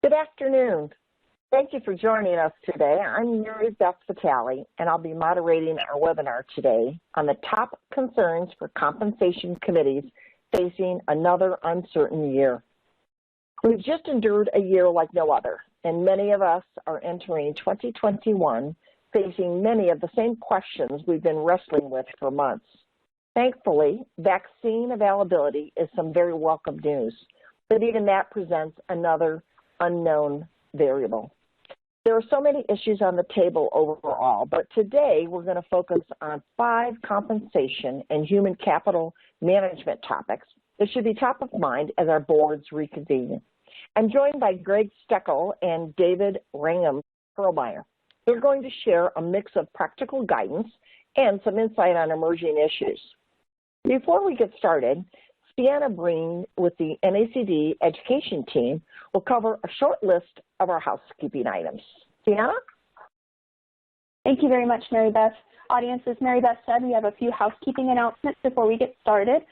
Good afternoon. Thank you for joining us today. I'm Mary Beth Vitale, and I'll be moderating our webinar today on the top concerns for compensation committees facing another uncertain year. We've just endured a year like no other, and many of us are entering 2021 facing many of the same questions we've been wrestling with for months. Thankfully, vaccine availability is some very welcome news, but even that presents another unknown variable. There are so many issues on the table overall, but today we're going to focus on 5 compensation and human capital management topics that should be top of mind as our boards reconvene. I'm joined by Greg Steckel and David Rangham Meyer. They're going to share a mix of practical guidance and some insight on emerging issues. Before we get started, Sienna Breen with the NACD education team will cover a short list of our housekeeping items. Sienna? Thank you very much, Mary Beth. Audience, as Mary Beth said, we have a few housekeeping announcements before we get started.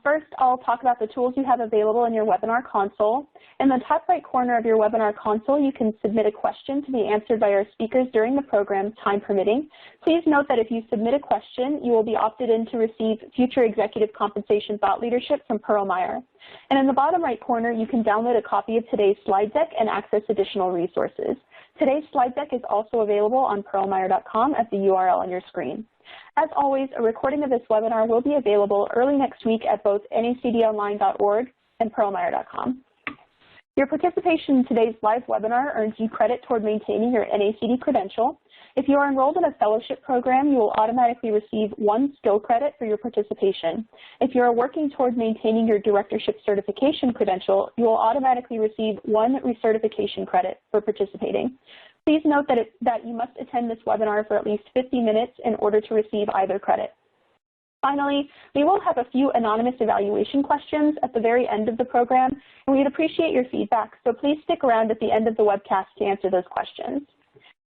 First, I'll talk about the tools you have available in your webinar console. In the top right corner of your webinar console, you can submit a question to be answered by our speakers during the program, time permitting. Please note that if you submit a question, you will be opted in to receive future executive compensation thought leadership from Meyer. And in the bottom right corner, you can download a copy of today's slide deck and access additional resources. Today's slide deck is also available on pearlmeyer.com at the URL on your screen. As always, a recording of this webinar will be available early next week at both nacdonline.org and pearlmeyer.com. Your participation in today's live webinar earns you credit toward maintaining your NACD credential. If you are enrolled in a fellowship program, you will automatically receive 1 skill credit for your participation. If you are working toward maintaining your directorship certification credential, you will automatically receive 1 recertification credit for participating. Please note that you must attend this webinar for at least 50 minutes in order to receive either credit. Finally, we will have a few anonymous evaluation questions at the very end of the program, and we'd appreciate your feedback, so please stick around at the end of the webcast to answer those questions.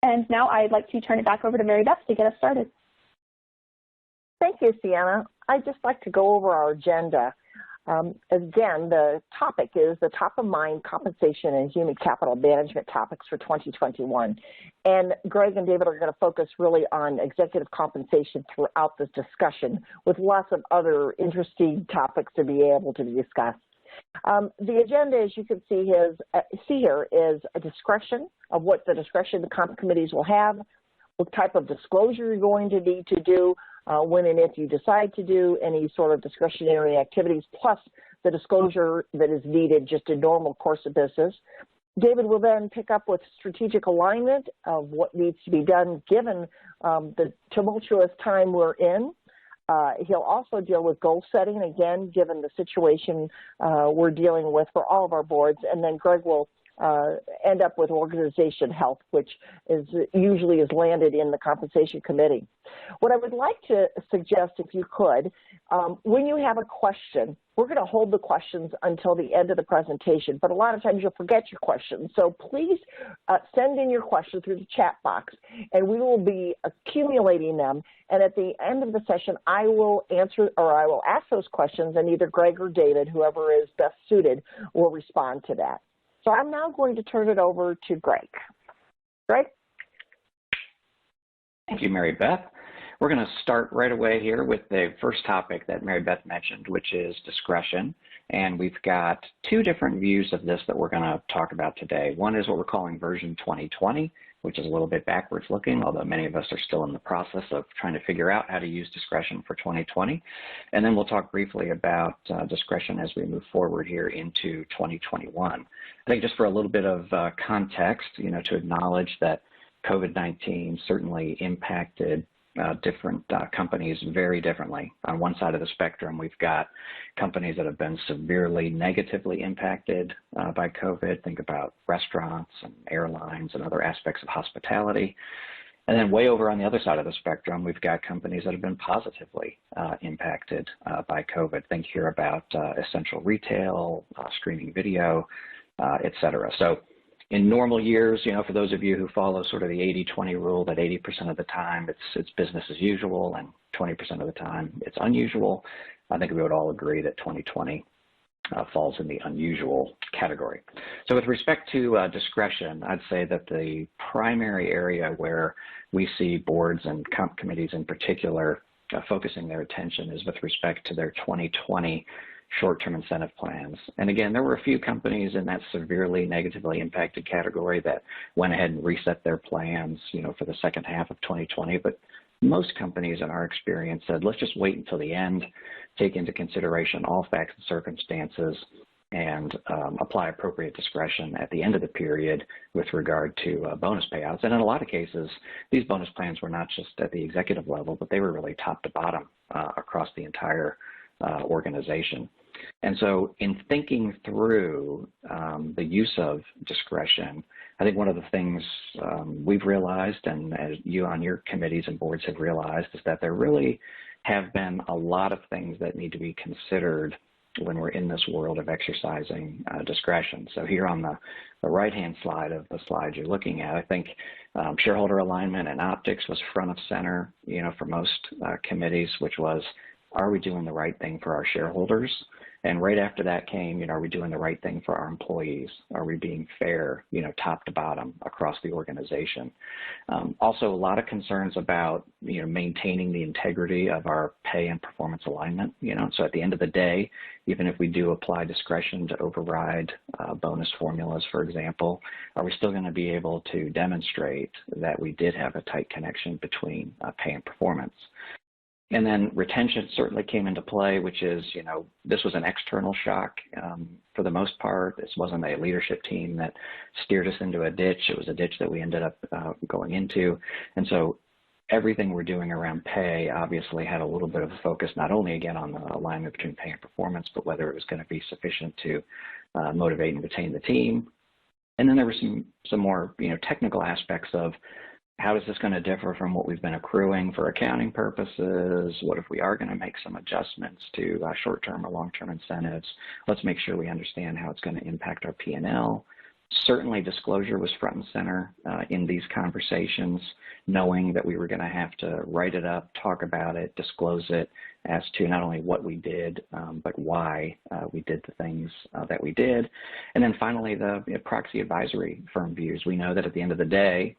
And now I'd like to turn it back over to Mary Beth to get us started. Thank you, Sienna. I'd just like to go over our agenda. Again, the topic is the top of mind compensation and human capital management topics for 2021. And Greg and David are going to focus really on executive compensation throughout this discussion with lots of other interesting topics to be able to be discussed. The agenda, as you can see here, is a discretion of what the discretion the comp committees will have, what type of disclosure you're going to need to do when and if you decide to do any sort of discretionary activities, plus the disclosure that is needed just in normal course of business. David will then pick up with strategic alignment of what needs to be done given the tumultuous time we're in. He'll also deal with goal setting, again, given the situation we're dealing with for all of our boards. And then Greg will end up with organization health, which is usually is landed in the compensation committee. What I would like to suggest, if you could, when you have a question, we're going to hold the questions until the end of the presentation, but a lot of times you'll forget your questions. So please send in your questions through the chat box, and we will be accumulating them. And at the end of the session, I will answer, or I will ask those questions, and either Greg or David, whoever is best suited, will respond to that. So I'm now going to turn it over to Greg. Greg? Thank you, Mary Beth. We're going to start right away here with the first topic that Mary Beth mentioned, which is discretion. And we've got 2 different views of this that we're going to talk about today. One is what we're calling version 2020, which is a little bit backwards looking, although many of us are still in the process of trying to figure out how to use discretion for 2020. And then we'll talk briefly about discretion as we move forward here into 2021. I think just for a little bit of context, to acknowledge that COVID-19 certainly impacted different companies very differently. On one side of the spectrum, we've got companies that have been severely negatively impacted by COVID. Think about restaurants and airlines and other aspects of hospitality. And then way over on the other side of the spectrum, we've got companies that have been positively impacted by COVID. Think here about essential retail, streaming video, et cetera. So in normal years, for those of you who follow sort of the 80-20 rule, that 80% of the time it's business as usual and 20% of the time it's unusual, I think we would all agree that 2020 falls in the unusual category. So with respect to discretion, I'd say that the primary area where we see boards and comp committees in particular focusing their attention is with respect to their 2020 short-term incentive plans. And again, there were a few companies in that severely negatively impacted category that went ahead and reset their plans, for the second half of 2020. But most companies, in our experience, said, let's just wait until the end, take into consideration all facts and circumstances, and apply appropriate discretion at the end of the period with regard to bonus payouts. And in a lot of cases, these bonus plans were not just at the executive level, but they were really top to bottom across the entire organization. And so in thinking through the use of discretion, I think one of the things we've realized, and as you on your committees and boards have realized, is that there really have been a lot of things that need to be considered when we're in this world of exercising discretion. So here on the right-hand side of the slide you're looking at, I think shareholder alignment and optics was front of center, for most committees, which was, are we doing the right thing for our shareholders? And right after that came, are we doing the right thing for our employees? Are we being fair, top to bottom across the organization? Also, a lot of concerns about, maintaining the integrity of our pay and performance alignment. So at the end of the day, even if we do apply discretion to override bonus formulas, for example, are we still going to be able to demonstrate that we did have a tight connection between pay and performance? And then retention certainly came into play, which is, this was an external shock for the most part. This wasn't a leadership team that steered us into a ditch. It was a ditch that we ended up going into. And so everything we're doing around pay obviously had a little bit of a focus, not only, again, on the alignment between pay and performance, but whether it was going to be sufficient to motivate and retain the team. And then there were some more, technical aspects of, how is this going to differ from what we've been accruing for accounting purposes? What if we are going to make some adjustments to short-term or long-term incentives? Let's make sure we understand how it's going to impact our P&L. Certainly disclosure was front and center in these conversations, knowing that we were going to have to write it up, talk about it, disclose it as to not only what we did, but why we did the things that we did. And then finally, the proxy advisory firm views. We know that at the end of the day,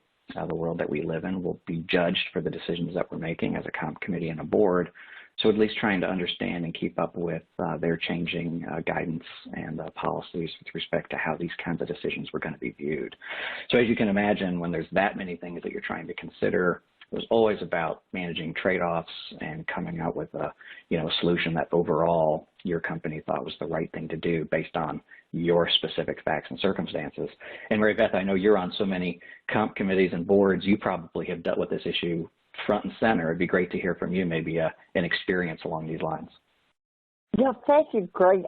the world that we live in will be judged for the decisions that we're making as a comp committee and a board. So at least trying to understand and keep up with their changing guidance and policies with respect to how these kinds of decisions were going to be viewed. So as you can imagine, when there's that many things that you're trying to consider, it was always about managing trade-offs and coming out with a solution that overall your company thought was the right thing to do based on your specific facts and circumstances. And Mary Beth, I know you're on so many comp committees and boards, you probably have dealt with this issue front and center. It'd be great to hear from you, maybe an experience along these lines. Yeah, thank you, Greg.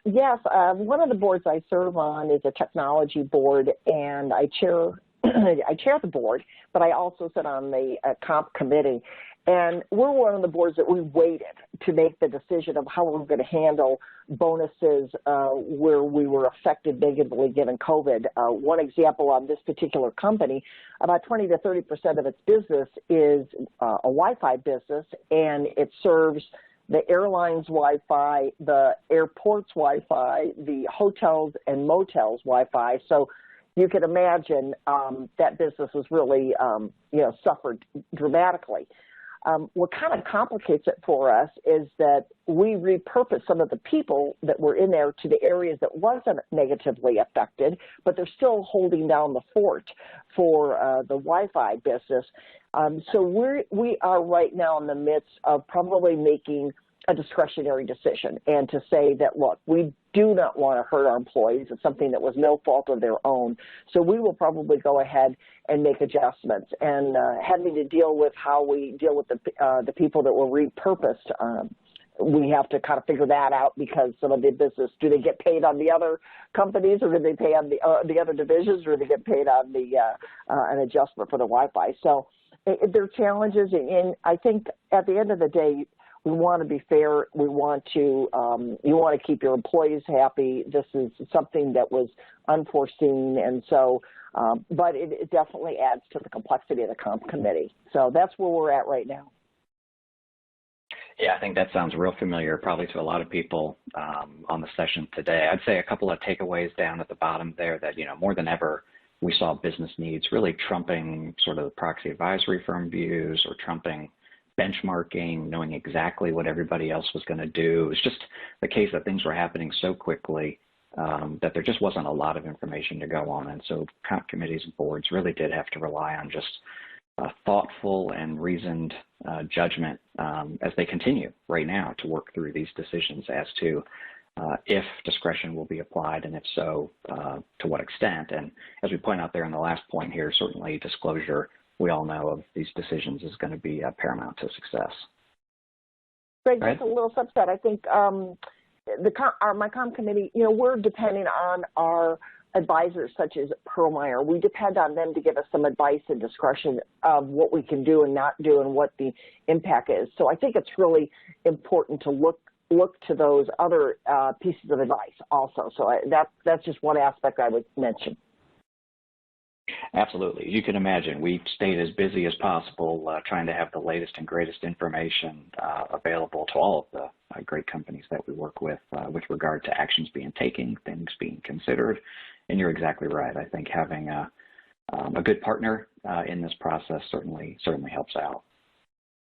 Yes, one of the boards I serve on is a technology board, and I chair the board, but I also sit on the comp committee. And we're one of the boards that we waited to make the decision of how we're going to handle bonuses where we were affected negatively given COVID. One example on this particular company, about 20 to 30% of its business is a Wi-Fi business, and it serves the airlines Wi-Fi, the airports Wi-Fi, the hotels and motels Wi-Fi. So you can imagine that business was really, suffered dramatically. What kind of complicates it for us is that we repurpose some of the people that were in there to the areas that wasn't negatively affected, but they're still holding down the fort for the Wi-Fi business. So we are right now in the midst of probably making a discretionary decision and to say that, look, we do not want to hurt our employees. It's something that was no fault of their own. So we will probably go ahead and make adjustments. And having to deal with how we deal with the people that were repurposed, we have to kind of figure that out because some of the business, do they get paid on the other companies or do they pay on the other divisions or do they get paid on the an adjustment for the Wi-Fi? So there are challenges, and I think at the end of the day, we want to be fair. We want to, you want to keep your employees happy. This is something that was unforeseen, and so, but it definitely adds to the complexity of the comp committee. So that's where we're at right now. Yeah, I think that sounds real familiar probably to a lot of people on the session today. I'd say a couple of takeaways down at the bottom there that, more than ever, we saw business needs really trumping sort of the proxy advisory firm views or trumping benchmarking, knowing exactly what everybody else was going to do. It was just the case that things were happening so quickly that there just wasn't a lot of information to go on. And so comp committees and boards really did have to rely on just thoughtful and reasoned judgment as they continue right now to work through these decisions as to if discretion will be applied, and if so, to what extent. And as we point out there in the last point here, certainly disclosure, we all know of these decisions, is going to be paramount to success. Greg, just a little subset. I think my comp committee, we're depending on our advisors such as Meyer. We depend on them to give us some advice and discretion of what we can do and not do and what the impact is. So I think it's really important to look to those other pieces of advice also. So that's just one aspect I would mention. Absolutely. You can imagine we stayed as busy as possible trying to have the latest and greatest information available to all of the great companies that we work with regard to actions being taken, things being considered. And you're exactly right. I think having a good partner in this process certainly helps out.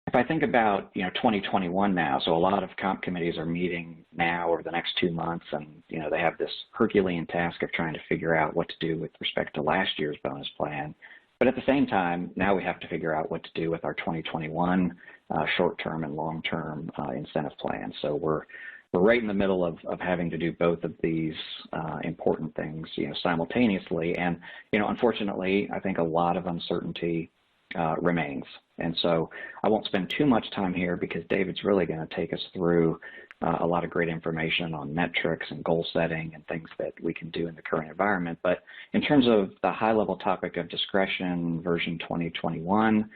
If I think about 2021 now, so a lot of comp committees are meeting now over the next 2 months, and they have this Herculean task of trying to figure out what to do with respect to last year's bonus plan. But at the same time, now we have to figure out what to do with our 2021 short-term and long-term incentive plans. So we're right in the middle of having to do both of these important things simultaneously. And unfortunately, I think a lot of uncertainty remains. And so I won't spend too much time here because David's really going to take us through a lot of great information on metrics and goal setting and things that we can do in the current environment. But in terms of the high-level topic of discretion version 2021,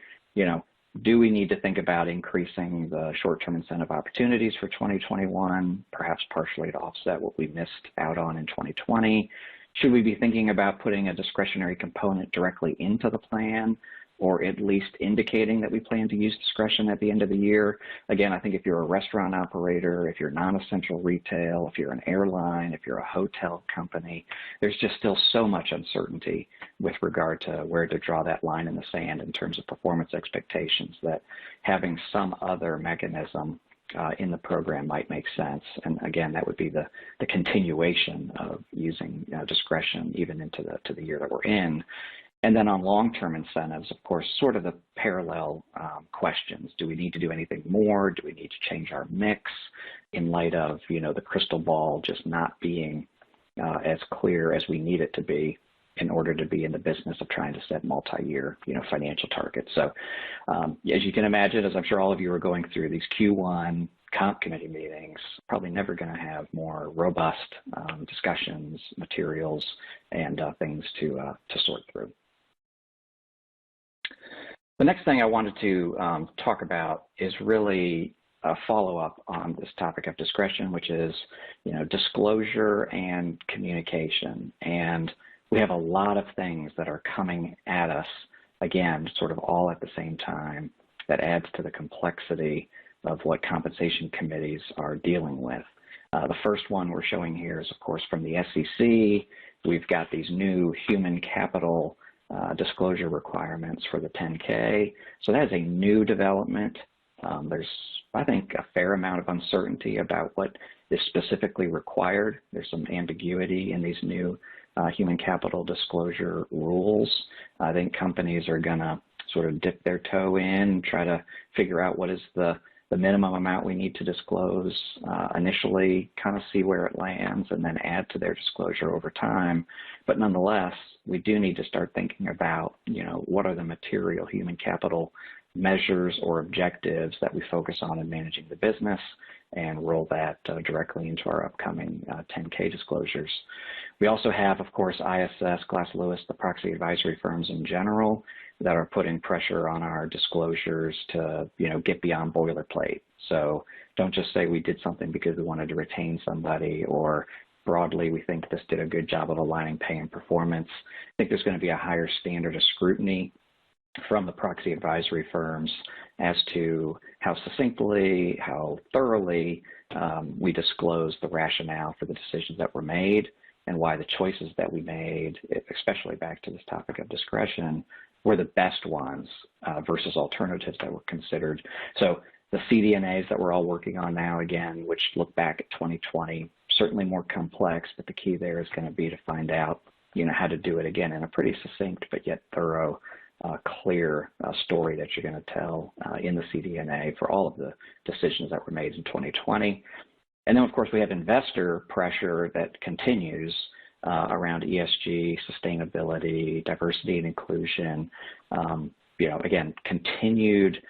do we need to think about increasing the short-term incentive opportunities for 2021, perhaps partially to offset what we missed out on in 2020? Should we be thinking about putting a discretionary component directly into the plan, or at least indicating that we plan to use discretion at the end of the year? Again, I think if you're a restaurant operator, if you're non-essential retail, if you're an airline, if you're a hotel company, there's just still so much uncertainty with regard to where to draw that line in the sand in terms of performance expectations, that having some other mechanism in the program might make sense. And again, that would be the continuation of using discretion even into the year that we're in. And then on long-term incentives, of course, sort of the parallel questions. Do we need to do anything more? Do we need to change our mix in light of, the crystal ball just not being as clear as we need it to be in order to be in the business of trying to set multi-year, financial targets? So as you can imagine, as I'm sure all of you are going through these Q1 comp committee meetings, probably never going to have more robust discussions, materials, and things to sort through. The next thing I wanted to talk about is really a follow-up on this topic of discretion, which is, disclosure and communication. And we have a lot of things that are coming at us, again, sort of all at the same time, that adds to the complexity of what compensation committees are dealing with. The first one we're showing here is, of course, from the SEC. We've got these new human capital disclosure requirements for the 10K. So that is a new development. There's, I think, a fair amount of uncertainty about what is specifically required. There's some ambiguity in these new human capital disclosure rules. I think companies are going to sort of dip their toe in, try to figure out what is the minimum amount we need to disclose initially, kind of see where it lands, and then add to their disclosure over time. But nonetheless, we do need to start thinking about, what are the material human capital measures or objectives that we focus on in managing the business, and roll that directly into our upcoming 10K disclosures. We also have, of course, ISS, Glass Lewis, the proxy advisory firms in general, that are putting pressure on our disclosures to, get beyond boilerplate. So don't just say we did something because we wanted to retain somebody, or broadly we think this did a good job of aligning pay and performance. I think there's going to be a higher standard of scrutiny from the proxy advisory firms as to how succinctly, how thoroughly we disclose the rationale for the decisions that were made and why the choices that we made, especially back to this topic of discretion, were the best ones versus alternatives that were considered. So the CDNAs that we're all working on now, again, which look back at 2020, certainly more complex, but the key there is going to be to find out, how to do it again in a pretty succinct but yet thorough, clear story that you're going to tell in the CDNA for all of the decisions that were made in 2020. And then, of course, we have investor pressure that continues around ESG, sustainability, diversity and inclusion. Again, continued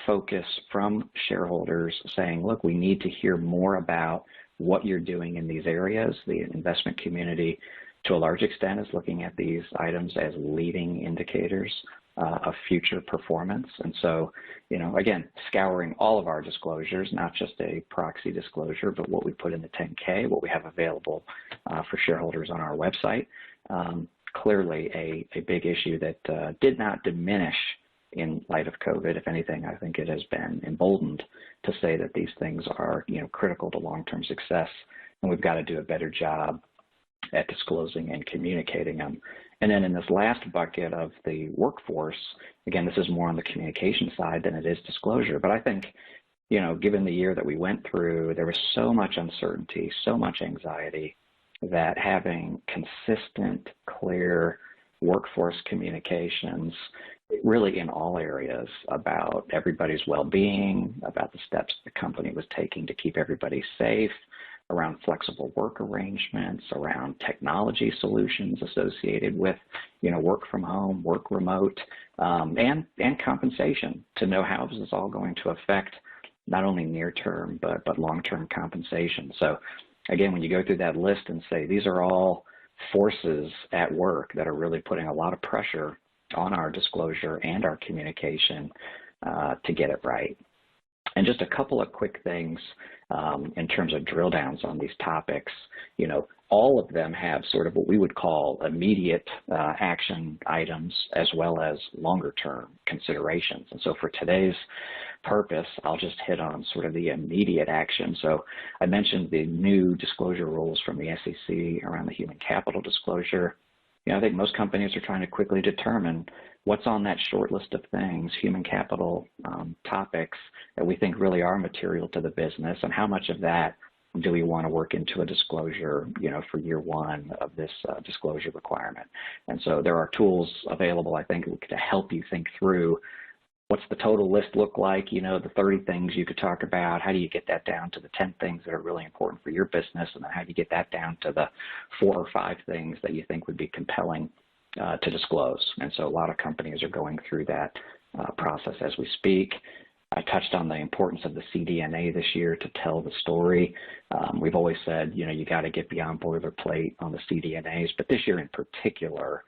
focus from shareholders saying, look, we need to hear more about what you're doing in these areas. The investment community, to a large extent, is looking at these items as leading indicators of future performance. And so, again, scouring all of our disclosures, not just a proxy disclosure, but what we put in the 10K, what we have available for shareholders on our website. Clearly a big issue that did not diminish in light of COVID. If anything, I think it has been emboldened to say that these things are, critical to long-term success, and we've got to do a better job at disclosing and communicating them. And then in this last bucket of the workforce, again, this is more on the communication side than it is disclosure, but I think, given the year that we went through, there was so much uncertainty, so much anxiety, that having consistent, clear workforce communications really in all areas about everybody's well-being, about the steps the company was taking to keep everybody safe, around flexible work arrangements, around technology solutions associated with, work from home, work remote, and compensation, to know how this is all going to affect not only near-term but long-term compensation. So again, when you go through that list and say these are all forces at work that are really putting a lot of pressure on our disclosure and our communication to get it right. And just a couple of quick things in terms of drill downs on these topics. All of them have sort of what we would call immediate action items as well as longer term considerations. And so for today's purpose, I'll just hit on sort of the immediate action. So I mentioned the new disclosure rules from the SEC around the human capital disclosure. I think most companies are trying to quickly determine what's on that short list of things, human capital topics that we think really are material to the business, and how much of that do we want to work into a disclosure, for year one of this disclosure requirement. And so there are tools available, I think, to help you think through what's the total list look like, the 30 things you could talk about, how do you get that down to the 10 things that are really important for your business, and then how do you get that down to the 4 or 5 things that you think would be compelling to disclose. And so a lot of companies are going through that process as we speak. I touched on the importance of the CDNA this year to tell the story. We've always said, you got to get beyond boilerplate on the CDNAs, but this year in particular,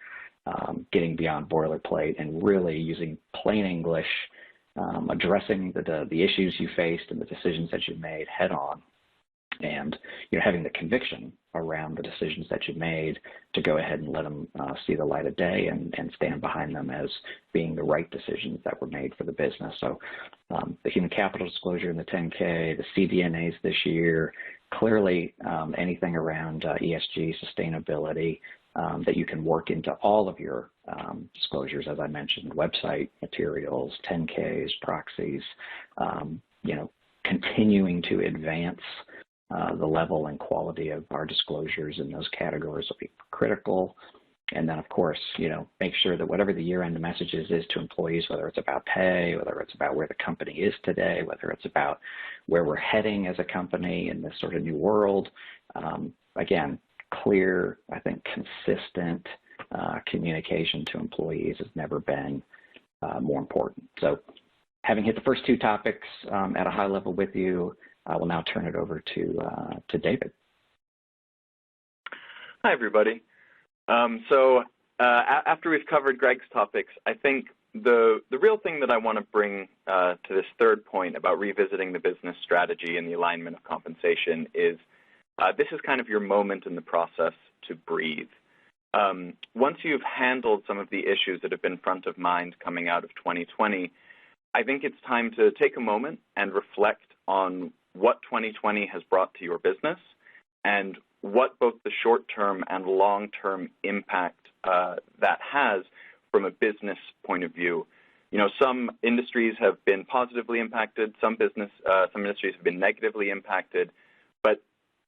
getting beyond boilerplate and really using plain English, addressing the issues you faced and the decisions that you made head on, and having the conviction around the decisions that you made to go ahead and let them see the light of day and stand behind them as being the right decisions that were made for the business. So the human capital disclosure in the 10K, the CDNAs this year, clearly anything around ESG, sustainability, that you can work into all of your disclosures, as I mentioned, website materials, 10Ks, proxies, continuing to advance the level and quality of our disclosures in those categories will be critical. And then, of course, make sure that whatever the year-end messages is to employees, whether it's about pay, whether it's about where the company is today, whether it's about where we're heading as a company in this sort of new world, again, clear, I think, consistent communication to employees has never been more important. So having hit the first 2 topics at a high level with you, I will now turn it over to David. Hi, everybody. After we've covered Greg's topics, I think the real thing that I want to bring to this third point about revisiting the business strategy and the alignment of compensation is this is kind of your moment in the process to breathe. once you've handled some of the issues that have been front of mind coming out of 2020, I think it's time to take a moment and reflect on what 2020 has brought to your business and what both the short-term and long-term impact that has from a business point of view. You know, some industries have been positively impacted, some industries have been negatively impacted, but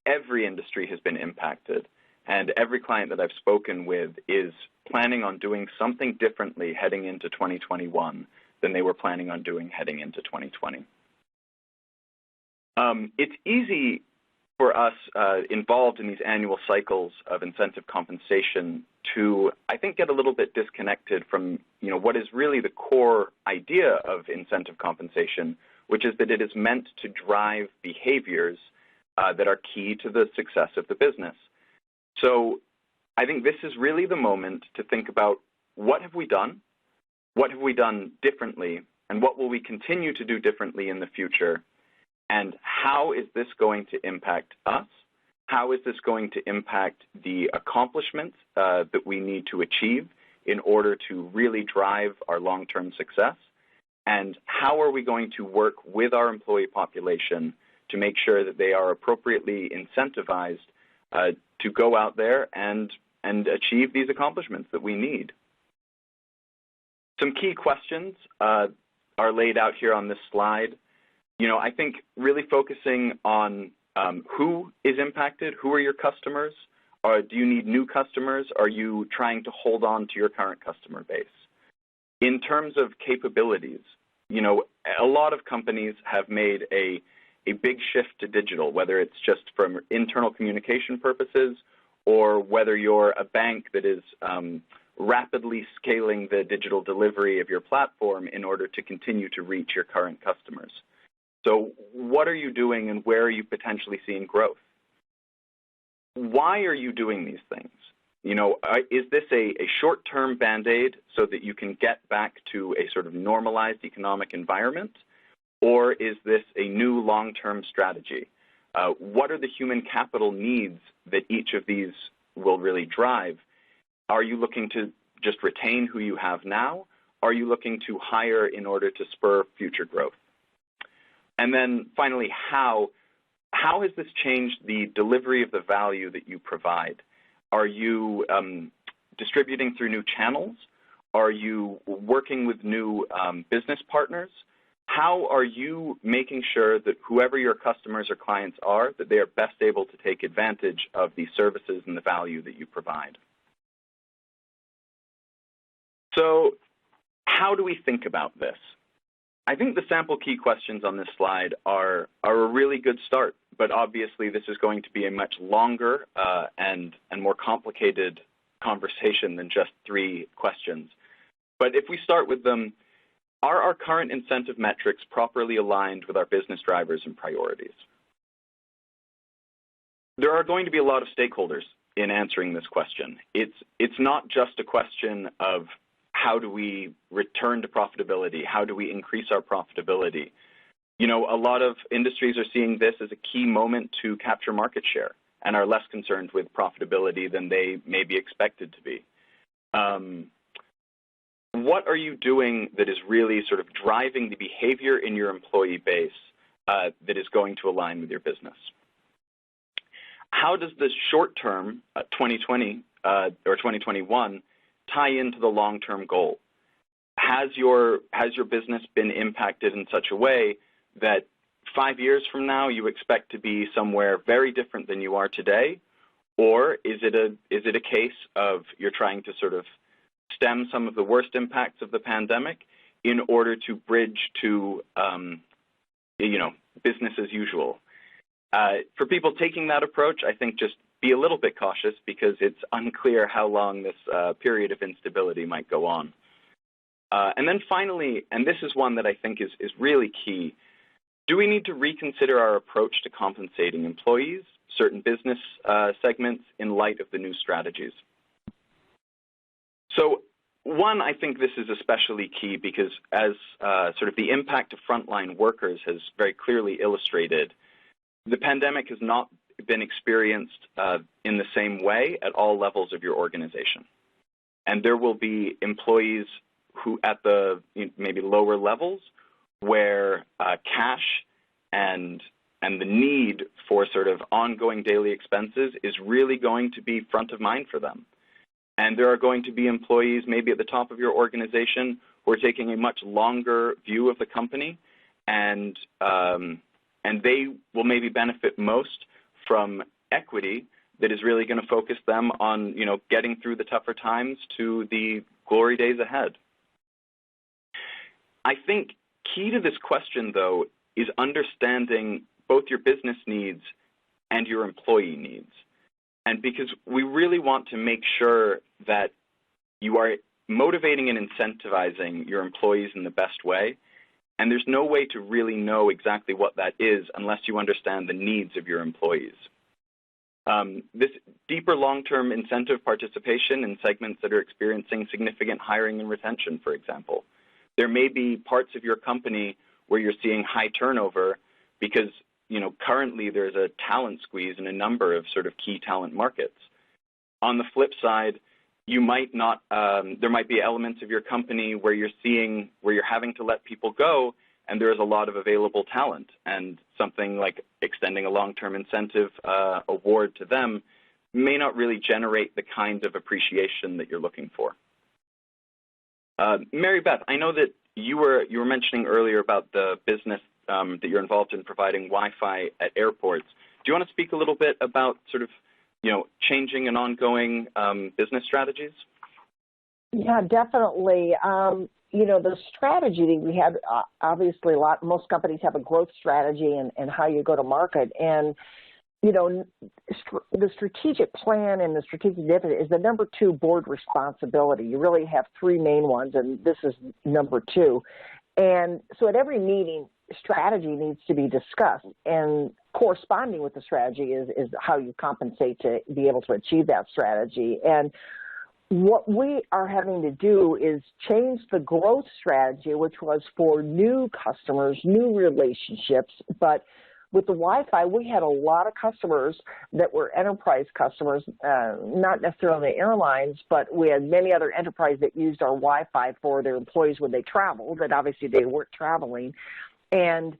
every industry has been impacted. And every client that I've spoken with is planning on doing something differently heading into 2021 than they were planning on doing heading into 2020. It's easy for us involved in these annual cycles of incentive compensation to, I think, get a little bit disconnected from, you know, what is really the core idea of incentive compensation, which is that it is meant to drive behaviors that are key to the success of the business. So I think this is really the moment to think about what have we done differently, and what will we continue to do differently in the future, and how is this going to impact us? How is this going to impact the accomplishments that we need to achieve in order to really drive our long-term success? And how are we going to work with our employee population to make sure that they are appropriately incentivized to go out there and achieve these accomplishments that we need? Some key questions are laid out here on this slide. You know, I think really focusing on who is impacted, who are your customers, or do you need new customers? Are you trying to hold on to your current customer base? In terms of capabilities, you know, a lot of companies have made a big shift to digital, whether it's just from internal communication purposes or whether you're a bank that is rapidly scaling the digital delivery of your platform in order to continue to reach your current customers. So what are you doing and where are you potentially seeing growth? Why are you doing these things? You know, is this a short-term Band-Aid so that you can get back to a sort of normalized economic environment? Or is this a new long-term strategy? What are the human capital needs that each of these will really drive? Are you looking to just retain who you have now? Are you looking to hire in order to spur future growth? And then finally, how has this changed the delivery of the value that you provide? Are you distributing through new channels? Are you working with new business partners? How are you making sure that whoever your customers or clients are, that they are best able to take advantage of the services and the value that you provide? So how do we think about this? I think the sample key questions on this slide are a really good start, but obviously this is going to be a much longer and more complicated conversation than just 3 questions. But if we start with them, are our current incentive metrics properly aligned with our business drivers and priorities? There are going to be a lot of stakeholders in answering this question. It's not just a question of how do we return to profitability? How do we increase our profitability? You know, a lot of industries are seeing this as a key moment to capture market share and are less concerned with profitability than they may be expected to be. What are you doing that is really sort of driving the behavior in your employee base that is going to align with your business? How does the short-term 2020 or 2021 tie into the long-term goal? Has your business been impacted in such a way that 5 years from now you expect to be somewhere very different than you are today? Or is it a case of you're trying to sort of stem some of the worst impacts of the pandemic in order to bridge to, you know, business as usual? For people taking that approach, I think just be a little bit cautious because it's unclear how long this period of instability might go on. And then finally, and this is one that I think is really key, do we need to reconsider our approach to compensating employees, certain business segments, in light of the new strategies? So one, I think this is especially key because as sort of the impact of frontline workers has very clearly illustrated, the pandemic has not been experienced in the same way at all levels of your organization. And there will be employees who at the maybe lower levels where cash and the need for sort of ongoing daily expenses is really going to be front of mind for them. And there are going to be employees maybe at the top of your organization who are taking a much longer view of the company, and they will maybe benefit most from equity that is really going to focus them on, getting through the tougher times to the glory days ahead. I think key to this question, though, is understanding both your business needs and your employee needs. And because we really want to make sure that you are motivating and incentivizing your employees in the best way, and there's no way to really know exactly what that is unless you understand the needs of your employees. This deeper long-term incentive participation in segments that are experiencing significant hiring and retention, for example. There may be parts of your company where you're seeing high turnover because, currently there's a talent squeeze in a number of sort of key talent markets. On the flip side, you might not, there might be elements of your company where you're having to let people go, and there is a lot of available talent, and something like extending a long-term incentive award to them may not really generate the kind of appreciation that you're looking for. Mary Beth, I know that you were mentioning earlier about the business that you're involved in providing Wi-Fi at airports. Do you want to speak a little bit about sort of, changing and ongoing business strategies? Yeah, definitely. The strategy that we have, obviously most companies have a growth strategy and how you go to market. And, the strategic plan and the strategic dividend is the number 2 board responsibility. You really have 3 main ones, and this is number 2. And so at every meeting, strategy needs to be discussed, and corresponding with the strategy is how you compensate to be able to achieve that strategy. And what we are having to do is change the growth strategy, which was for new customers, new relationships. But with the Wi-Fi, we had a lot of customers that were enterprise customers, not necessarily the airlines, but we had many other enterprises that used our Wi-Fi for their employees when they traveled, and obviously they weren't traveling. And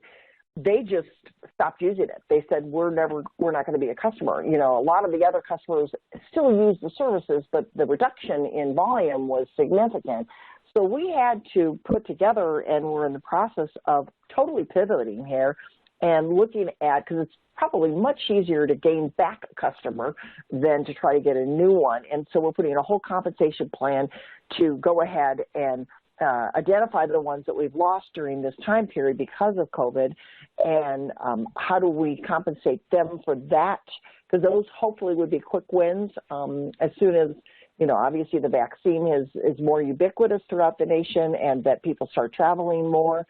they just stopped using it. They said, we're not going to be a customer. A lot of the other customers still use the services, but the reduction in volume was significant. So we had to put together, and we're in the process of totally pivoting here and looking at, because it's probably much easier to gain back a customer than to try to get a new one. And so we're putting a whole compensation plan to go ahead and identify the ones that we've lost during this time period because of COVID, and how do we compensate them for that, because those hopefully would be quick wins as soon as, obviously the vaccine is more ubiquitous throughout the nation and that people start traveling more.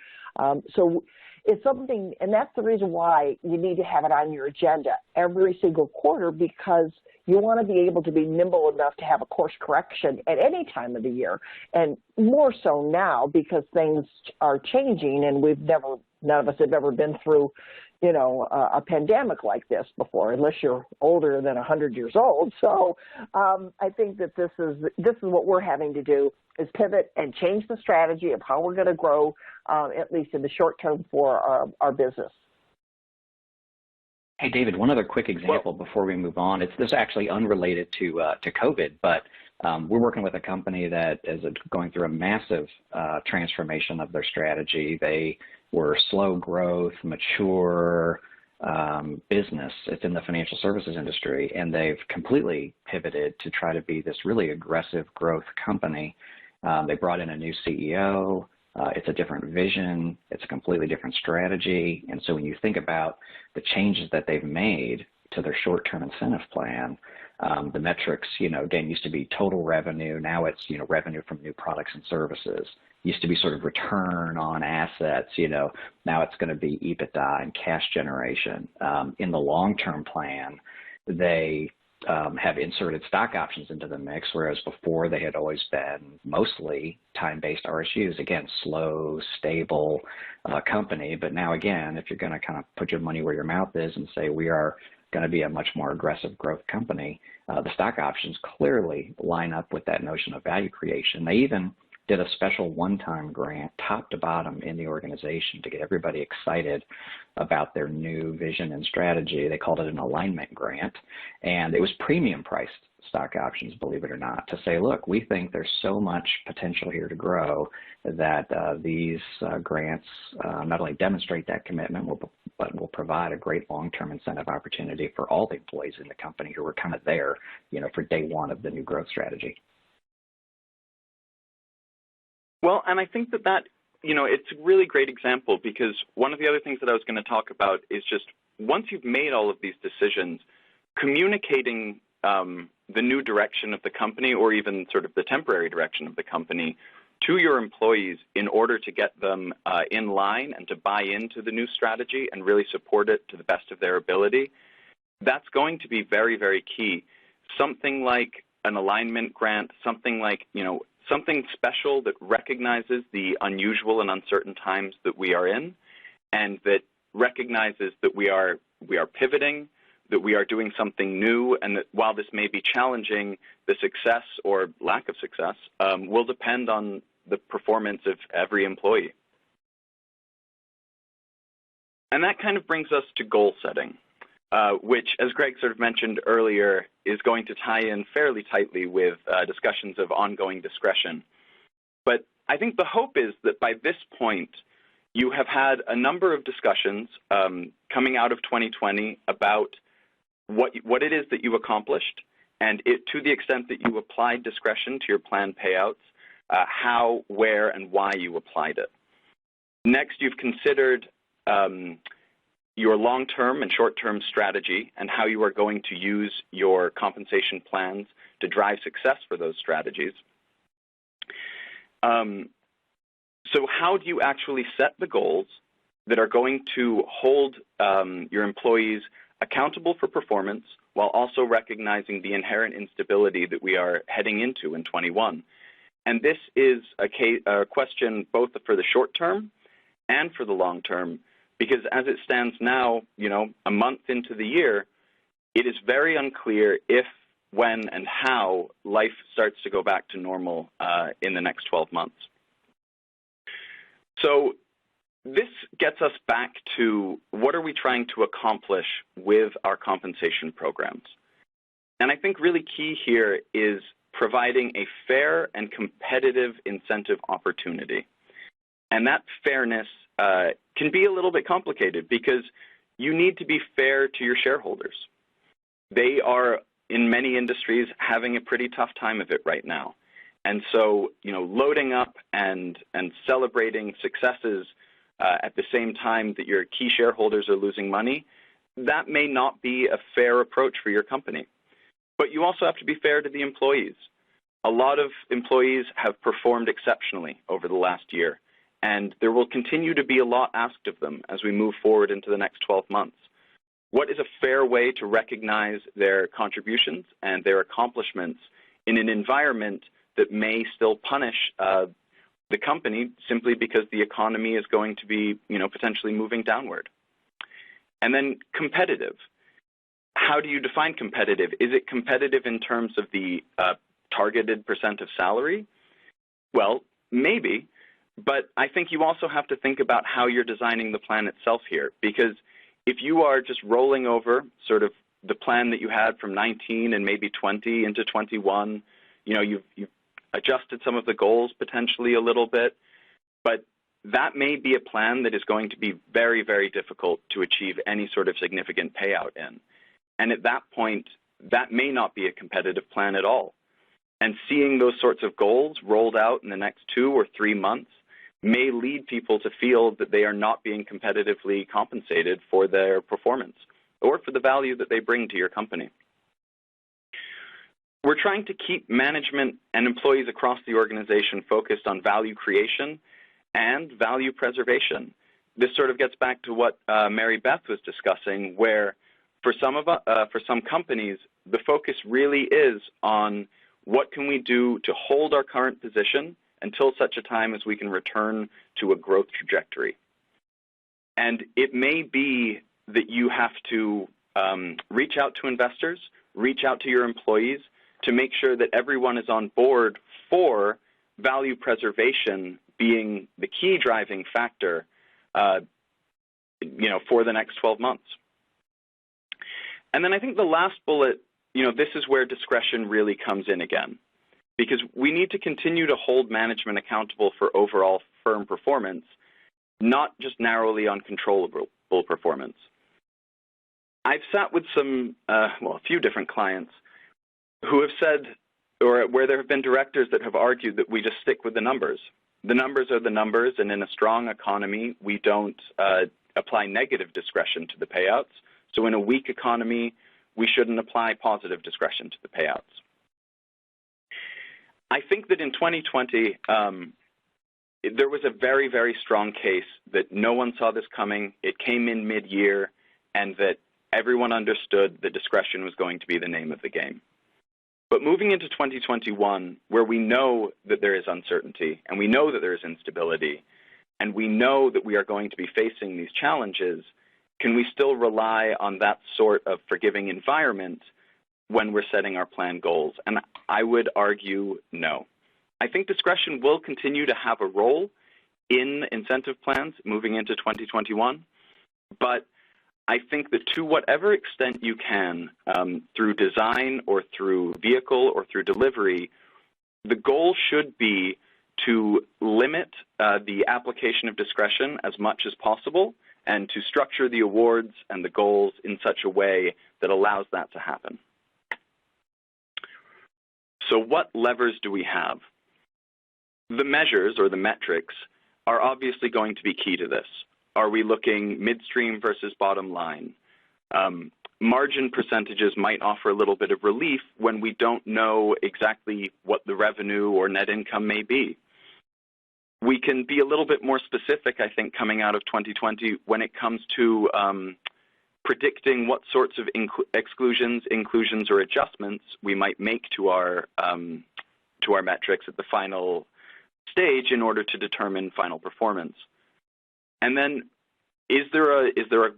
So it's something, and that's the reason why you need to have it on your agenda every single quarter, because you want to be able to be nimble enough to have a course correction at any time of the year, and more so now because things are changing, and none of us have ever been through, a pandemic like this before, unless you're older than 100 years old. So I think that this is what we're having to do, is pivot and change the strategy of how we're going to grow, at least in the short term, for our business. Hey, David, one other quick example before we move on. This is actually unrelated to COVID, but we're working with a company that is going through a massive transformation of their strategy. They were slow growth, mature business. It's in the financial services industry, and they've completely pivoted to try to be this really aggressive growth company. They brought in a new CEO. It's a different vision. It's a completely different strategy. And so when you think about the changes that they've made to their short-term incentive plan, the metrics, again, used to be total revenue. Now it's, revenue from new products and services. Used to be sort of return on assets, now it's going to be EBITDA and cash generation. In the long-term plan, they have inserted stock options into the mix, whereas before they had always been mostly time-based RSUs. Again, slow, stable company. But now, again, if you're going to kind of put your money where your mouth is and say we are going to be a much more aggressive growth company, the stock options clearly line up with that notion of value creation. They even did a special one-time grant, top to bottom, in the organization to get everybody excited about their new vision and strategy. They called it an alignment grant, and it was premium priced stock options, believe it or not, to say, look, we think there's so much potential here to grow that these grants not only demonstrate that commitment, but will provide a great long-term incentive opportunity for all the employees in the company who were kind of there, for day one of the new growth strategy. Well, and I think that, it's a really great example, because one of the other things that I was going to talk about is just once you've made all of these decisions, communicating the new direction of the company, or even sort of the temporary direction of the company, to your employees in order to get them in line and to buy into the new strategy and really support it to the best of their ability, that's going to be very, very key. Something like an alignment grant, something like, something special that recognizes the unusual and uncertain times that we are in, and that recognizes that we are pivoting, that we are doing something new, and that while this may be challenging, the success or lack of success will depend on the performance of every employee. And that kind of brings us to goal setting, which, as Greg sort of mentioned earlier, is going to tie in fairly tightly with discussions of ongoing discretion. But I think the hope is that by this point, you have had a number of discussions coming out of 2020 about what it is that you accomplished, and to the extent that you applied discretion to your planned payouts, how, where, and why you applied it. Next, you've considered your long-term and short-term strategy and how you are going to use your compensation plans to drive success for those strategies. So how do you actually set the goals that are going to hold your employees accountable for performance while also recognizing the inherent instability that we are heading into in 21? And this is a question both for the short term and for the long term, because as it stands now, a month into the year, it is very unclear if, when, and how life starts to go back to normal in the next 12 months. So this gets us back to what are we trying to accomplish with our compensation programs. And I think really key here is providing a fair and competitive incentive opportunity. And that fairness can be a little bit complicated because you need to be fair to your shareholders. They are, in many industries, having a pretty tough time of it right now. And so, loading up and celebrating successes at the same time that your key shareholders are losing money, that may not be a fair approach for your company. But you also have to be fair to the employees. A lot of employees have performed exceptionally over the last year, and there will continue to be a lot asked of them as we move forward into the next 12 months. What is a fair way to recognize their contributions and their accomplishments in an environment that may still punish the company simply because the economy is going to be, potentially moving downward? And then competitive. How do you define competitive? Is it competitive in terms of the targeted % of salary? Well, maybe, but I think you also have to think about how you're designing the plan itself here, because if you are just rolling over sort of the plan that you had from 19 and maybe 20 into 21, you've adjusted some of the goals potentially a little bit, but that may be a plan that is going to be very, very difficult to achieve any sort of significant payout in. And at that point, that may not be a competitive plan at all. And seeing those sorts of goals rolled out in the next 2 or 3 months may lead people to feel that they are not being competitively compensated for their performance or for the value that they bring to your company. We're trying to keep management and employees across the organization focused on value creation and value preservation. This sort of gets back to what Mary Beth was discussing, where for some companies, the focus really is on what can we do to hold our current position until such a time as we can return to a growth trajectory. And it may be that you have to reach out to investors, reach out to your employees to make sure that everyone is on board for value preservation being the key driving factor, for the next 12 months. And then I think the last bullet, this is where discretion really comes in again, because we need to continue to hold management accountable for overall firm performance, not just narrowly on controllable performance. I've sat with a few different clients who have said, or where there have been directors that have argued that we just stick with the numbers. The numbers are the numbers, and in a strong economy, we don't apply negative discretion to the payouts. So in a weak economy, we shouldn't apply positive discretion to the payouts. I think that in 2020, there was a very, very strong case that no one saw this coming. It came in mid-year, and that everyone understood that discretion was going to be the name of the game. But moving into 2021, where we know that there is uncertainty, and we know that there is instability, and we know that we are going to be facing these challenges, can we still rely on that sort of forgiving environment when we're setting our planned goals? And I would argue no. I think discretion will continue to have a role in incentive plans moving into 2021, but I think that to whatever extent you can, through design or through vehicle or through delivery, the goal should be to limit the application of discretion as much as possible and to structure the awards and the goals in such a way that allows that to happen. So what levers do we have? The measures or the metrics are obviously going to be key to this. Are we looking midstream versus bottom line? Margin percentages might offer a little bit of relief when we don't know exactly what the revenue or net income may be. We can be a little bit more specific, I think, coming out of 2020 when it comes to predicting what sorts of exclusions, inclusions, or adjustments we might make to our metrics at the final stage in order to determine final performance. And then, is there a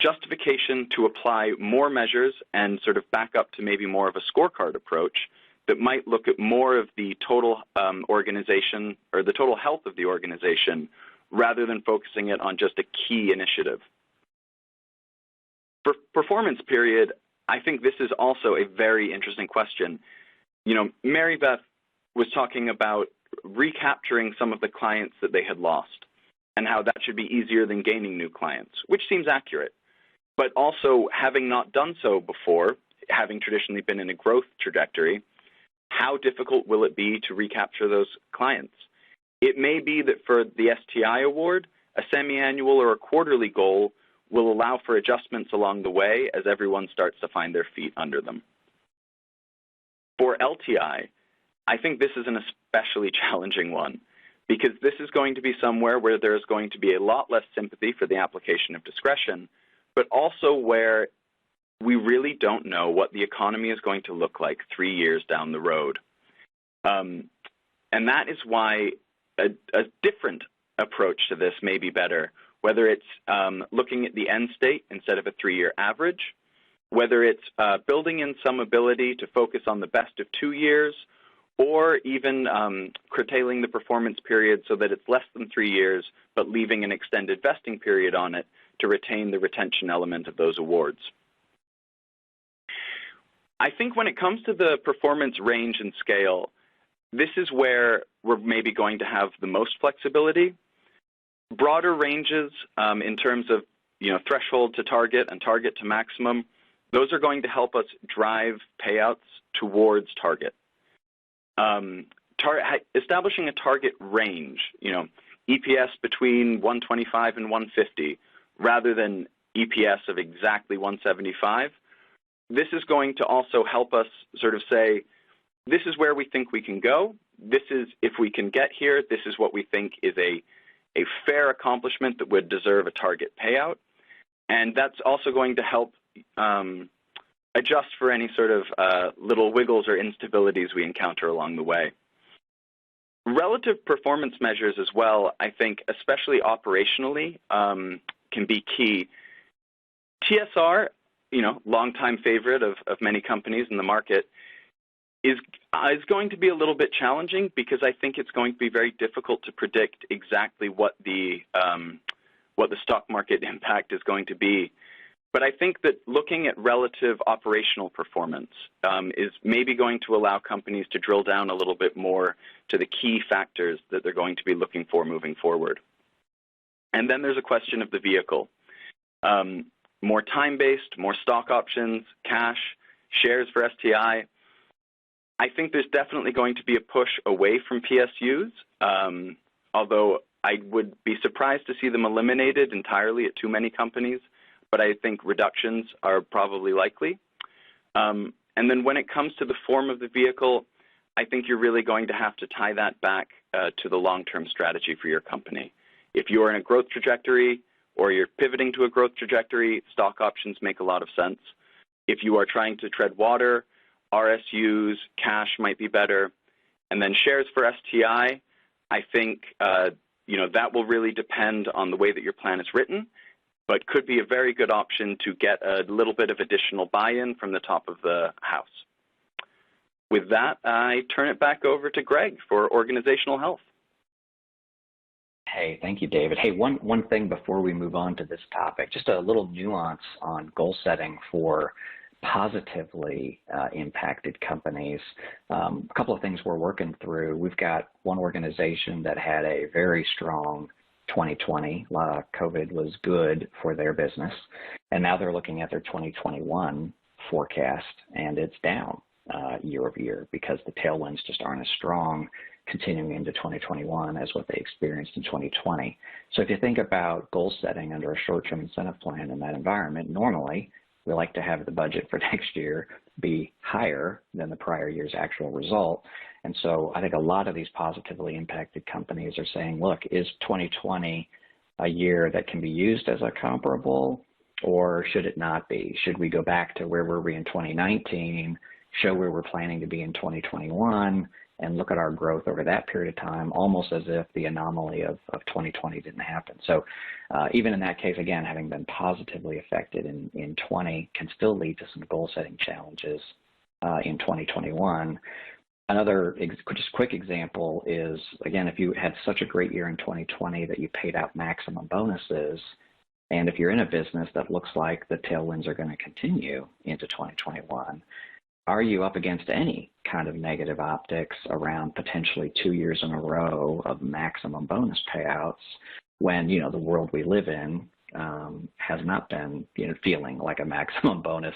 justification to apply more measures and sort of back up to maybe more of a scorecard approach that might look at more of the total organization or the total health of the organization rather than focusing it on just a key initiative? For performance period, I think this is also a very interesting question. Mary Beth was talking about recapturing some of the clients that they had lost and how that should be easier than gaining new clients, which seems accurate. But also, having not done so before, having traditionally been in a growth trajectory, how difficult will it be to recapture those clients? It may be that for the STI award, a semi-annual or a quarterly goal will allow for adjustments along the way as everyone starts to find their feet under them. For LTI, I think this is an especially challenging one, because this is going to be somewhere where there is going to be a lot less sympathy for the application of discretion, but also where we really don't know what the economy is going to look like 3 years down the road. And that is why a different approach to this may be better, whether it's looking at the end state instead of a 3-year average, whether it's building in some ability to focus on the best of 2 years, or even curtailing the performance period so that it's less than 3 years, but leaving an extended vesting period on it to retain the retention element of those awards. I think when it comes to the performance range and scale, this is where we're maybe going to have the most flexibility. Broader ranges in terms of threshold to target and target to maximum, those are going to help us drive payouts towards target. Establishing a target range, EPS between 125 and 150, rather than EPS of exactly 175, this is going to also help us sort of say, this is where we think we can go. This is, if we can get here, this is what we think is a fair accomplishment that would deserve a target payout. And that's also going to help adjust for any sort of little wiggles or instabilities we encounter along the way. Relative performance measures as well, I think, especially operationally, can be key. TSR, longtime favorite of many companies in the market, is going to be a little bit challenging because I think it's going to be very difficult to predict exactly what the stock market impact is going to be. But I think that looking at relative operational performance is maybe going to allow companies to drill down a little bit more to the key factors that they're going to be looking for moving forward. And then there's a question of the vehicle. More time-based, more stock options, cash, shares for STI. I think there's definitely going to be a push away from PSUs, although I would be surprised to see them eliminated entirely at too many companies, but I think reductions are probably likely. And then when it comes to the form of the vehicle, I think you're really going to have to tie that back to the long-term strategy for your company. If you're in a growth trajectory or you're pivoting to a growth trajectory, stock options make a lot of sense. If you are trying to tread water, RSUs, cash might be better. And then shares for STI, I think that will really depend on the way that your plan is written, but could be a very good option to get a little bit of additional buy-in from the top of the house. With that, I turn it back over to Greg for organizational health. Hey, thank you, David. Hey, one thing before we move on to this topic, just a little nuance on goal setting for positively impacted companies. A couple of things we're working through. We've got one organization that had a very strong 2020. COVID was good for their business, and now they're looking at their 2021 forecast, and it's down year over year because the tailwinds just aren't as strong continuing into 2021 as what they experienced in 2020. So if you think about goal setting under a short-term incentive plan in that environment, normally we like to have the budget for next year be higher than the prior year's actual result. And so I think a lot of these positively impacted companies are saying, look, is 2020 a year that can be used as a comparable, or should it not be? Should we go back to where were we in 2019, show where we're planning to be in 2021, and look at our growth over that period of time, almost as if the anomaly of 2020 didn't happen. So even in that case, again, having been positively affected in 20 can still lead to some goal-setting challenges in 2021. Another just quick example is, again, if you had such a great year in 2020 that you paid out maximum bonuses, and if you're in a business that looks like the tailwinds are going to continue into 2021, are you up against any kind of negative optics around potentially 2 years in a row of maximum bonus payouts when, the world we live in has not been, feeling like a maximum bonus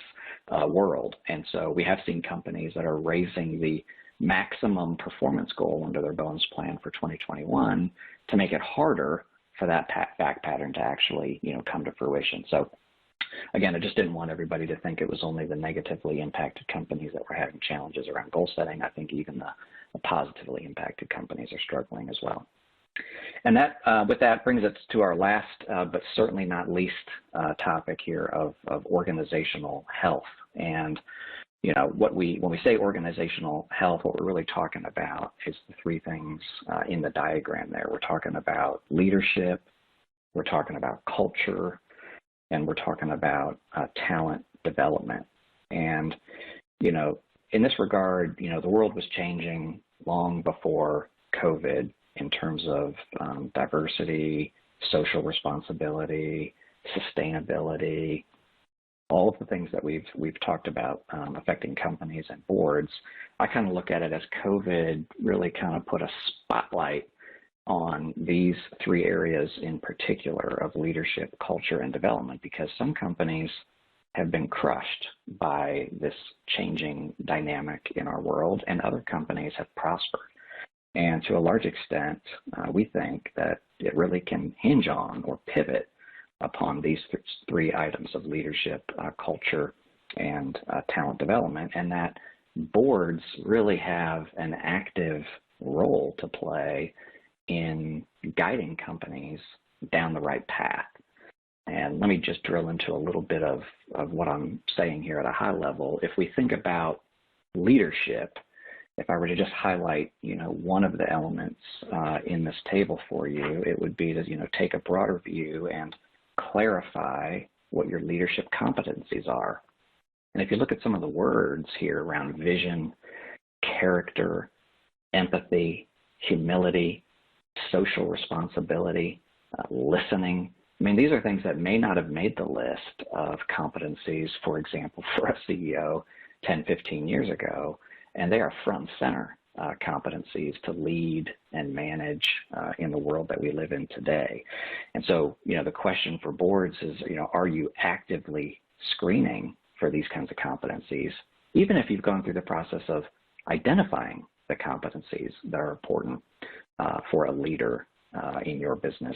world? And so we have seen companies that are raising the maximum performance goal under their bonus plan for 2021 to make it harder for that fact pattern to actually, come to fruition. So again, I just didn't want everybody to think it was only the negatively impacted companies that were having challenges around goal setting. I think even the positively impacted companies are struggling as well. And that, with that, brings us to our last, but certainly not least, topic here of organizational health. And when we say organizational health, what we're really talking about is the three things in the diagram there. We're talking about leadership, we're talking about culture, and we're talking about talent development. And, in this regard, the world was changing long before COVID in terms of diversity, social responsibility, sustainability, all of the things that we've talked about affecting companies and boards. I kind of look at it as COVID really kind of put a spotlight on these three areas in particular of leadership, culture, and development, because some companies have been crushed by this changing dynamic in our world, and other companies have prospered. And to a large extent, we think that it really can hinge on or pivot upon these three items of leadership, culture, and talent development, and that boards really have an active role to play in guiding companies down the right path. And let me just drill into a little bit of what I'm saying here at a high level. If we think about leadership, if I were to just highlight, one of the elements in this table for you, it would be to, take a broader view and clarify what your leadership competencies are. And if you look at some of the words here around vision, character, empathy, humility, social responsibility, listening, I mean, these are things that may not have made the list of competencies, for example, for a CEO 10, 15 years ago, and they are front and center competencies to lead and manage in the world that we live in today. And so, the question for boards is, are you actively screening for these kinds of competencies, even if you've gone through the process of identifying the competencies that are important for a leader in your business,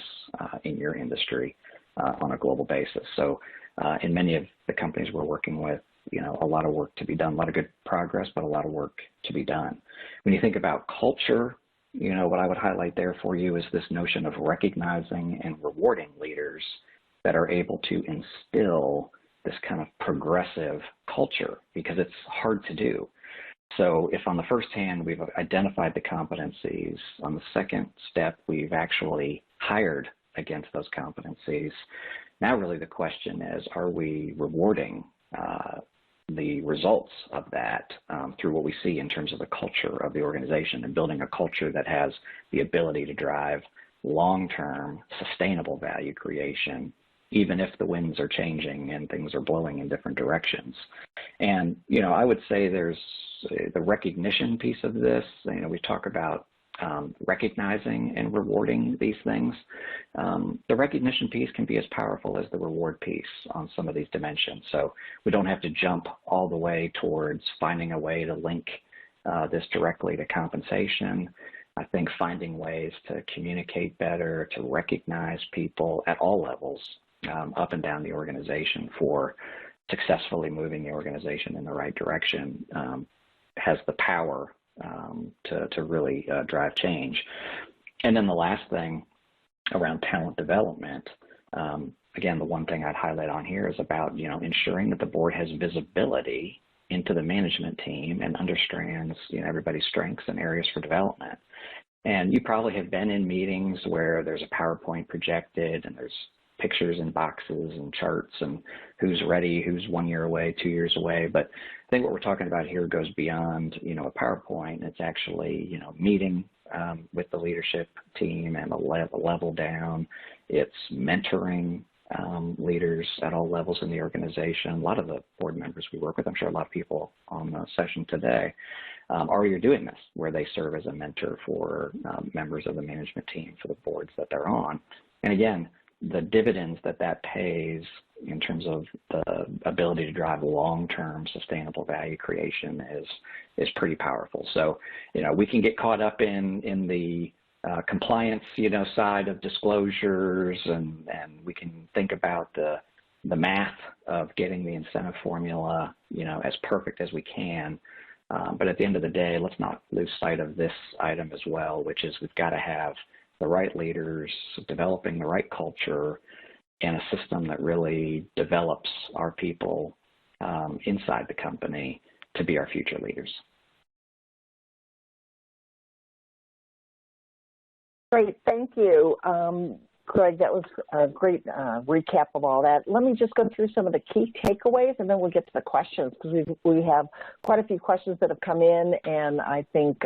in your industry, on a global basis. So in many of the companies we're working with, a lot of work to be done, a lot of good progress, but a lot of work to be done. When you think about culture, what I would highlight there for you is this notion of recognizing and rewarding leaders that are able to instill this kind of progressive culture, because it's hard to do. So if on the first hand we've identified the competencies, on the second step we've actually hired against those competencies, now really the question is, are we rewarding the results of that through what we see in terms of the culture of the organization, and building a culture that has the ability to drive long-term sustainable value creation, even if the winds are changing and things are blowing in different directions. And, I would say there's the recognition piece of this. We talk about recognizing and rewarding these things. The recognition piece can be as powerful as the reward piece on some of these dimensions. So we don't have to jump all the way towards finding a way to link this directly to compensation. I think finding ways to communicate better, to recognize people at all levels, up and down the organization, for successfully moving the organization in the right direction, has the power to really drive change. And then the last thing around talent development, again, the one thing I'd highlight on here is about, ensuring that the board has visibility into the management team and understands, everybody's strengths and areas for development. And you probably have been in meetings where there's a PowerPoint projected and there's pictures and boxes and charts and who's ready, who's 1 year away, 2 years away. But I think what we're talking about here goes beyond, a PowerPoint. It's actually, meeting with the leadership team and a level down. It's mentoring leaders at all levels in the organization. A lot of the board members we work with, I'm sure a lot of people on the session today, are doing this, where they serve as a mentor for members of the management team for the boards that they're on. And again, the dividends that pays in terms of the ability to drive long-term sustainable value creation is pretty powerful. So, we can get caught up in the compliance, side of disclosures, and we can think about the math of getting the incentive formula, as perfect as we can. But at the end of the day, let's not lose sight of this item as well, which is we've got to have the right leaders, developing the right culture, and a system that really develops our people inside the company to be our future leaders. Great, thank you. Greg, that was a great recap of all that. Let me just go through some of the key takeaways, and then we'll get to the questions, because we have quite a few questions that have come in, and I think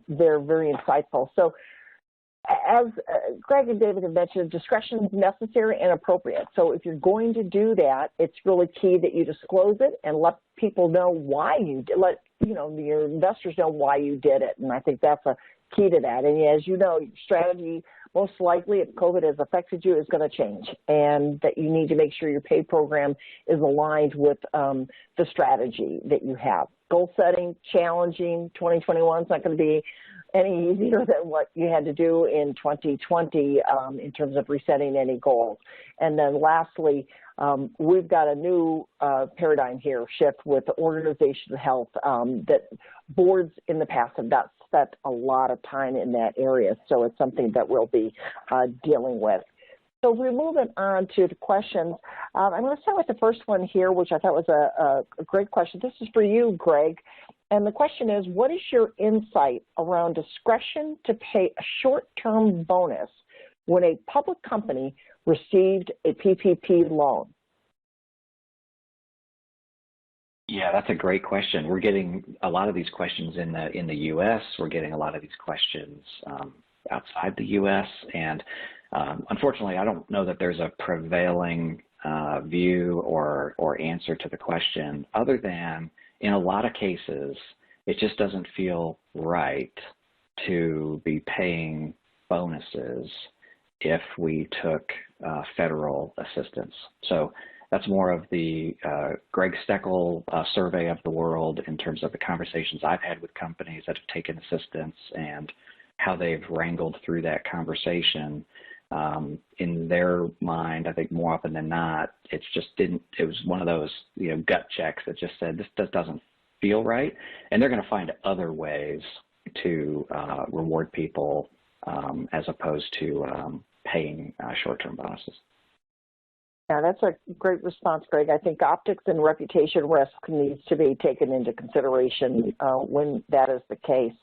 they're very insightful. So, as Greg and David have mentioned, discretion is necessary and appropriate. So if you're going to do that, it's really key that you disclose it and let people know why you did, let your investors know why you did it. And I think that's a key to that. And as you know, your strategy, most likely, if COVID has affected you, is going to change, and that you need to make sure your pay program is aligned with the strategy that you have. Goal setting, challenging. 2021 is not going to be any easier than what you had to do in 2020 in terms of resetting any goals. And then lastly, we've got a new paradigm here shift with organizational health that boards in the past have not spent a lot of time in that area. So it's something that we'll be dealing with. So we're moving on to the questions. I'm going to start with the first one here, which I thought was a great question. This is for you, Greg. And the question is, what is your insight around discretion to pay a short-term bonus when a public company received a PPP loan? Yeah, that's a great question. We're getting a lot of these questions in the U.S. We're getting a lot of these questions outside the U.S. And unfortunately, I don't know that there's a prevailing view or answer to the question, other than in a lot of cases, it just doesn't feel right to be paying bonuses if we took federal assistance. So that's more of the Greg Steckel survey of the world in terms of the conversations I've had with companies that have taken assistance and how they've wrangled through that conversation. In their mind, I think more often than not, it was one of those, gut checks that just said, this doesn't feel right. And they're going to find other ways to reward people as opposed to paying short-term bonuses. Yeah, that's a great response, Greg. I think optics and reputation risk needs to be taken into consideration when that is the case.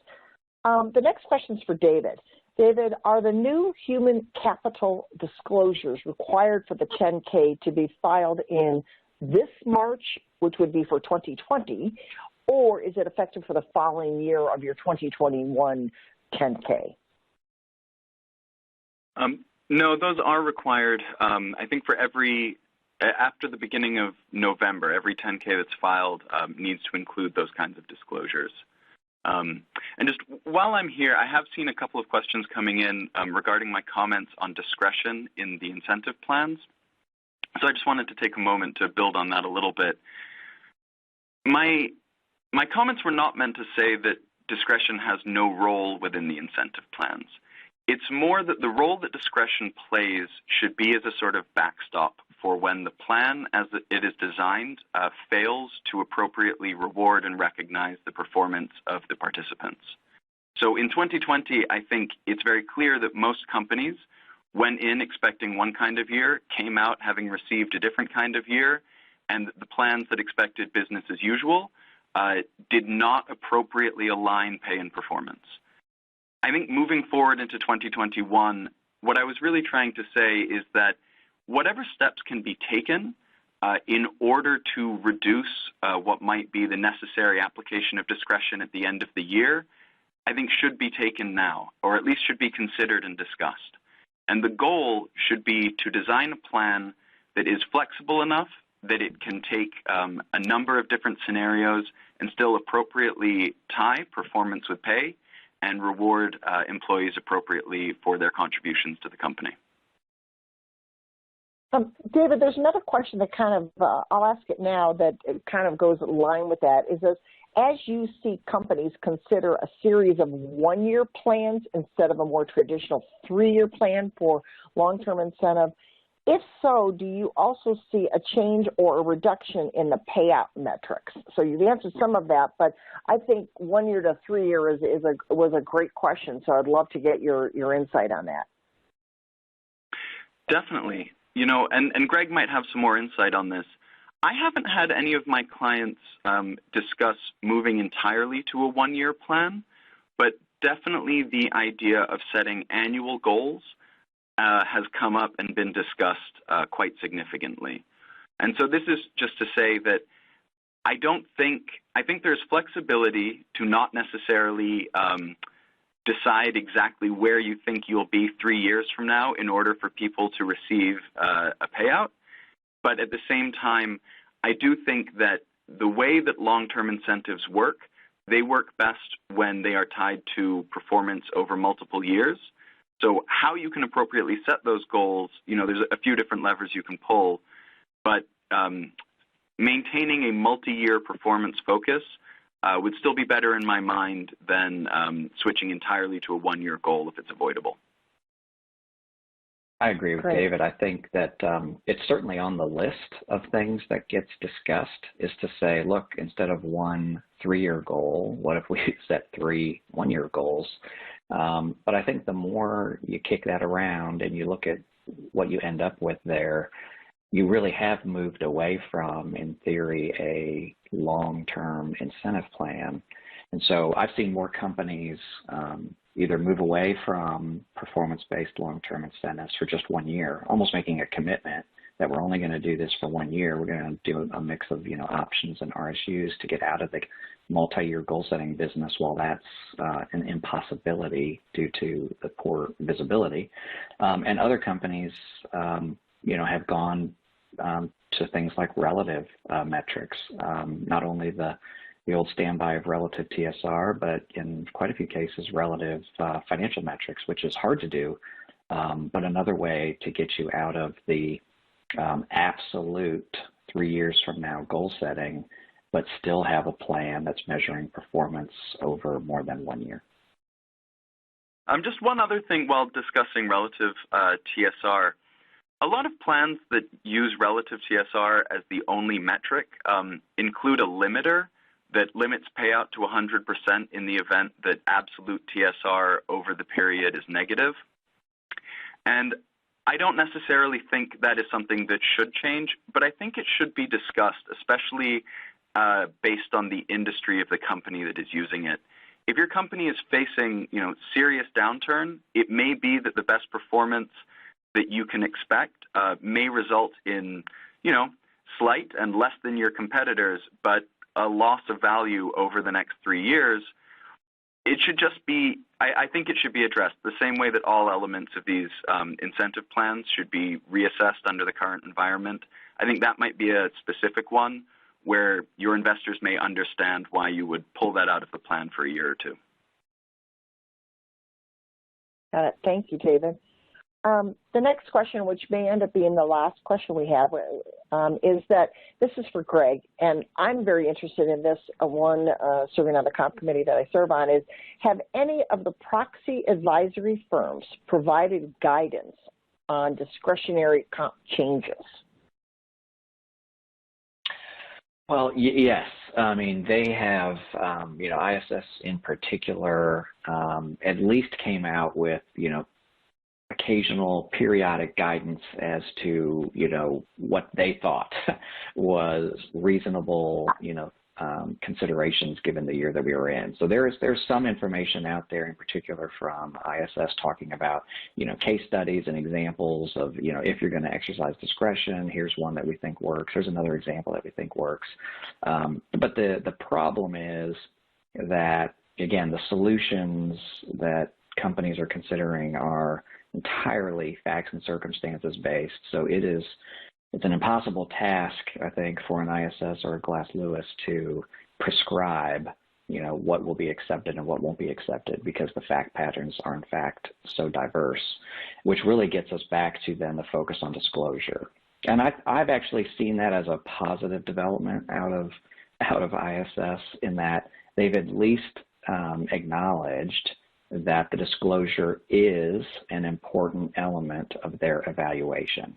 The next question is for David. David, are the new human capital disclosures required for the 10K to be filed in this March, which would be for 2020, or is it effective for the following year of your 2021 10K? No, those are required. I think for after the beginning of November, every 10K that's filed needs to include those kinds of disclosures. And just while I'm here, I have seen a couple of questions coming in regarding my comments on discretion in the incentive plans. So I just wanted to take a moment to build on that a little bit. My comments were not meant to say that discretion has no role within the incentive plans. It's more that the role that discretion plays should be as a sort of backstop for when the plan as it is designed fails to appropriately reward and recognize the performance of the participants. So in 2020, I think it's very clear that most companies went in expecting one kind of year, came out having received a different kind of year, and the plans that expected business as usual did not appropriately align pay and performance. I think moving forward into 2021, what I was really trying to say is that whatever steps can be taken in order to reduce what might be the necessary application of discretion at the end of the year, I think should be taken now, or at least should be considered and discussed. And the goal should be to design a plan that is flexible enough that it can take a number of different scenarios and still appropriately tie performance with pay and reward employees appropriately for their contributions to the company. David, there's another question that kind of, I'll ask it now, that it kind of goes in line with that, is this, as you see companies consider a series of one-year plans instead of a more traditional three-year plan for long-term incentive, if so, do you also see a change or a reduction in the payout metrics? So you've answered some of that, but I think 1 year to 3 year was a great question, so I'd love to get your insight on that. Definitely. And Greg might have some more insight on this. I haven't had any of my clients discuss moving entirely to a one-year plan, but definitely the idea of setting annual goals has come up and been discussed quite significantly. And so this is just to say that I think there's flexibility to not necessarily decide exactly where you think you'll be 3 years from now in order for people to receive a payout. But at the same time, I do think that the way that long-term incentives work, they work best when they are tied to performance over multiple years. So how you can appropriately set those goals, there's a few different levers you can pull, but maintaining a multi-year performance focus would still be better in my mind than switching entirely to a one-year goal if it's avoidable. I agree with Great. David. I think that it's certainly on the list of things that gets discussed is to say, look, instead of 1 3-year goal, what if we set 3 one-year goals? But I think the more you kick that around and you look at what you end up with there, you really have moved away from, in theory, a long-term incentive plan. And so I've seen more companies either move away from performance-based long-term incentives for just 1 year, almost making a commitment that we're only going to do this for 1 year. We're going to do a mix of, options and RSUs to get out of the multi-year goal-setting business while that's an impossibility due to the poor visibility. And other companies, have gone to things like relative metrics, not only the old standby of relative TSR, but in quite a few cases, relative financial metrics, which is hard to do, but another way to get you out of the absolute 3 years from now goal setting, but still have a plan that's measuring performance over more than 1 year. Just one other thing while discussing relative TSR. A lot of plans that use relative TSR as the only metric include a limiter that limits payout to 100% in the event that absolute TSR over the period is negative. And I don't necessarily think that is something that should change, but I think it should be discussed, especially based on the industry of the company that is using it. If your company is facing, serious downturn, it may be that the best performance that you can expect may result in, slight and less than your competitors, but a loss of value over the next 3 years. It should just be, I think it should be addressed the same way that all elements of these incentive plans should be reassessed under the current environment. I think that might be a specific one where your investors may understand why you would pull that out of the plan for a year or two. Got it. Thank you, David. The next question, which may end up being the last question we have, is that this is for Greg, and I'm very interested in this. One serving on the comp committee that I serve on is, have any of the proxy advisory firms provided guidance on discretionary comp changes? Well, yes. I mean, they have, ISS in particular at least came out with, occasional periodic guidance as to, what they thought was reasonable, considerations given the year that we were in. So there's some information out there, in particular from ISS, talking about, case studies and examples of, if you're going to exercise discretion, here's one that we think works. Here's another example that we think works. But the problem is that, again, the solutions that companies are considering are entirely facts and circumstances based. So it's an impossible task, I think, for an ISS or a Glass Lewis to prescribe, what will be accepted and what won't be accepted, because the fact patterns are in fact so diverse, which really gets us back to then the focus on disclosure. And I've actually seen that as a positive development out of ISS, in that they've at least acknowledged that the disclosure is an important element of their evaluation.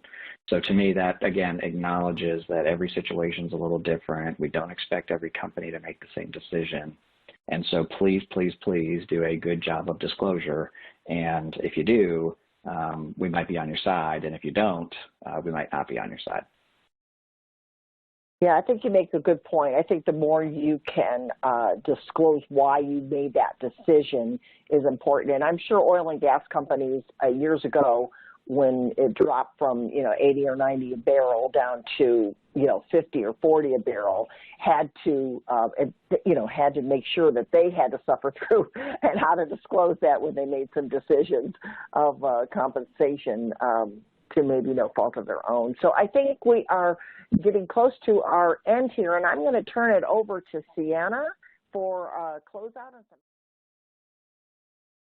So to me, that, again, acknowledges that every situation is a little different. We don't expect every company to make the same decision. And so please, please, please do a good job of disclosure. And if you do, we might be on your side. And if you don't, we might not be on your side. Yeah, I think you make a good point. I think the more you can disclose why you made that decision is important. And I'm sure oil and gas companies years ago, when it dropped from 80 or 90 a barrel down to 50 or 40 a barrel, had to make sure that they had to suffer through and how to disclose that when they made some decisions of compensation to maybe no fault of their own. So I think we are getting close to our end here, and I'm going to turn it over to Sienna for closeout and some